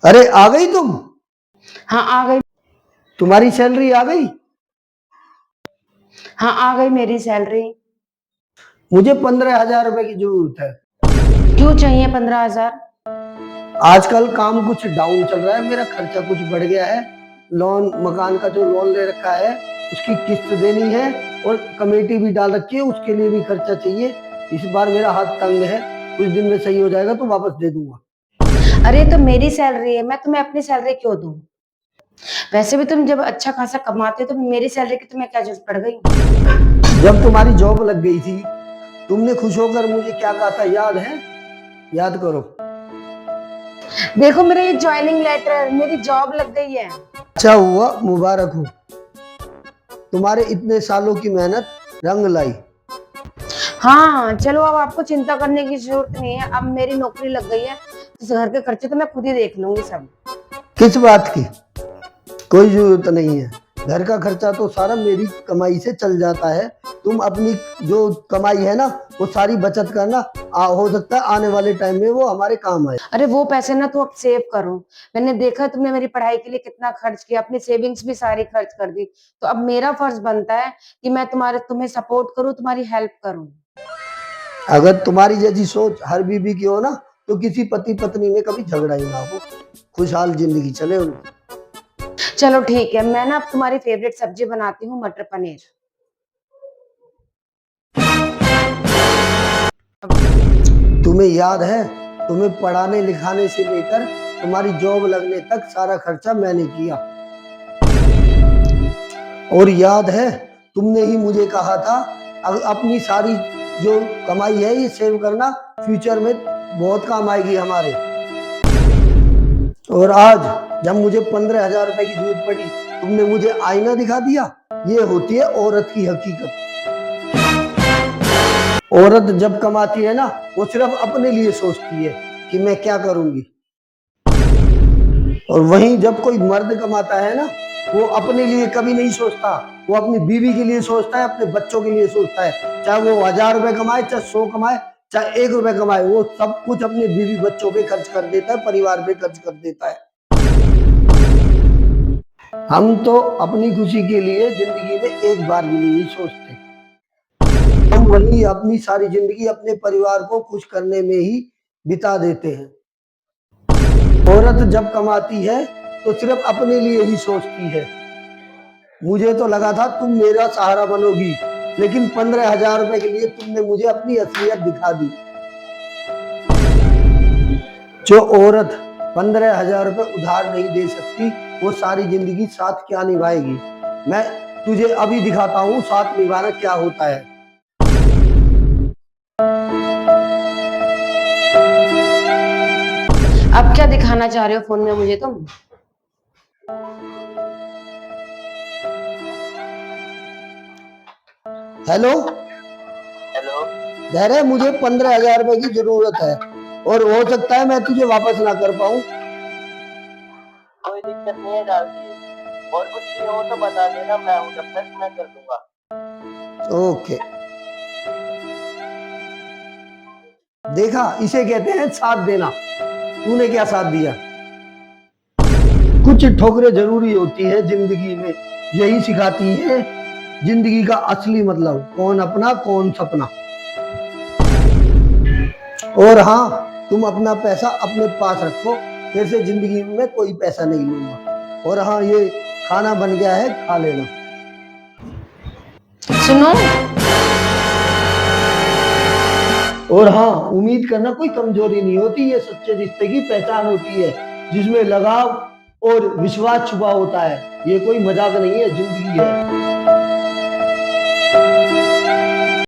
अरे आ गई तुम। हाँ आ गई। तुम्हारी सैलरी आ गई। हाँ आ गई मेरी सैलरी। मुझे 15,000 रुपए की जरूरत है। क्यों चाहिए 15,000? आजकल काम कुछ डाउन चल रहा है, मेरा खर्चा कुछ बढ़ गया है। लोन, मकान का जो लोन ले रखा है उसकी किस्त देनी है और कमेटी भी डाल रखी है, उसके लिए भी खर्चा चाहिए। इस बार मेरा हाथ तंग है, कुछ दिन में सही हो जाएगा तो वापस दे दूंगा। अरे तो मेरी सैलरी है, मैं तुम्हें अपनी सैलरी क्यों दूं? वैसे भी तुम जब अच्छा खासा कमाते हो तो मेरी सैलरी की तुम्हें क्या जरूरत पड़ गई? जब तुम्हारी जॉब लग गई थी, तुमने खुश होकर मुझे क्या कहा था, याद है? याद करो। देखो मेरा ये ज्वाइनिंग लेटर, मेरी जॉब लग गई है। अच्छा हुआ, मुबारक हो। तुम्हारे इतने सालों की मेहनत रंग लाई। हाँ चलो, अब आपको चिंता करने की जरूरत नहीं है, अब मेरी नौकरी लग गई है तो घर के खर्चे तो मैं खुद ही देख लूंगी सब। किस बात की? कोई जरूरत नहीं है। घर का खर्चा तो सारा मेरी कमाई से चल जाता है। तुम अपनी जो कमाई है ना, वो सारी बचत करना। हो सकता है आने वाले टाइम में वो हमारे काम आए। अरे वो पैसे ना तो अब सेव करो। मैंने देखा तुमने मेरी पढ़ाई के लिए कितना खर्च किया, अपनी सेविंग्स भी सारी खर्च कर दी। तो अब मेरा फर्ज बनता है कि मैं तुम्हें सपोर्ट करूं, तुम्हारी हेल्प करूं। अगर तुम्हारी जैसी सोच हर बीबी की हो ना, तो किसी पति पत्नी में कभी झगड़ा ही ना हो, खुशहाल जिंदगी चले उनकी। चलो ठीक है, मैं ना अब तुम्हारी फेवरेट सब्जी बनाती हूँ, मटर पनीर। तुम्हें याद है, तुम्हें पढ़ाने लिखाने से लेकर तुम्हारी जॉब लगने तक सारा खर्चा मैंने किया। और याद है, तुमने ही मुझे कहा था अपनी सारी जो कमाई है ये सेव करना, फ्यूचर में बहुत काम आएगी हमारे। और आज जब मुझे 15,000 रुपए की जरूरत पड़ी, तुमने मुझे आईना दिखा दिया। ये होती है औरत की हकीकत। औरत जब कमाती है ना, वो सिर्फ अपने लिए सोचती है कि मैं क्या करूंगी। और वहीं जब कोई मर्द कमाता है ना, वो अपने लिए कभी नहीं सोचता। वो अपनी बीवी के लिए सोचता है, अपने बच्चों के लिए सोचता है। चाहे वो 1,000 रुपए कमाए, चाहे 100 कमाए, चाहे 1 रुपए कमाए, वो सब कुछ अपने बीवी बच्चों पे खर्च कर देता है, परिवार पे खर्च कर देता है। हम तो अपनी खुशी के लिए जिंदगी में एक बार भी नहीं सोचते। हम वही अपनी सारी जिंदगी अपने परिवार को खुश करने में ही बिता देते हैं। औरत जब कमाती है तो सिर्फ अपने लिए ही सोचती है। मुझे तो लगा था तुम मेरा सहारा बनोगी, लेकिन 15,000 रुपए के लिए तुमने मुझे अपनी असलियत दिखा दी। जो औरत 15,000 रुपए उधार नहीं दे सकती, वो सारी जिंदगी साथ क्या निभाएगी। मैं तुझे अभी दिखाता हूँ साथ निभाना क्या होता है। अब क्या दिखाना चाह रहे हो फोन में मुझे तुम? हेलो। हेलो। धैर्य, मुझे 15,000 रुपए की जरूरत है और हो सकता है मैं तुझे वापस ना कर पाऊँ। कोई दिक्कत नहीं है, डाल दिए। और कुछ चाहिए हो तो बता देना, मैं हूँ जब तक, मैं कर दूंगा। ओके। देखा, इसे कहते हैं साथ देना। तूने क्या साथ दिया? कुछ ठोकरें जरूरी होती है जिंदगी में, यही सिखाती है जिंदगी का असली मतलब, कौन अपना कौन सपना। और हाँ, तुम अपना पैसा अपने पास रखो, फिर से जिंदगी में कोई पैसा नहीं लूंगा। और हाँ, ये खाना बन गया है, खा लेना। सुनो, और हाँ, उम्मीद करना कोई कमजोरी नहीं होती, ये सच्चे रिश्ते की पहचान होती है, जिसमें लगाव और विश्वास छुपा होता है। ये कोई मजाक नहीं है, जिंदगी है।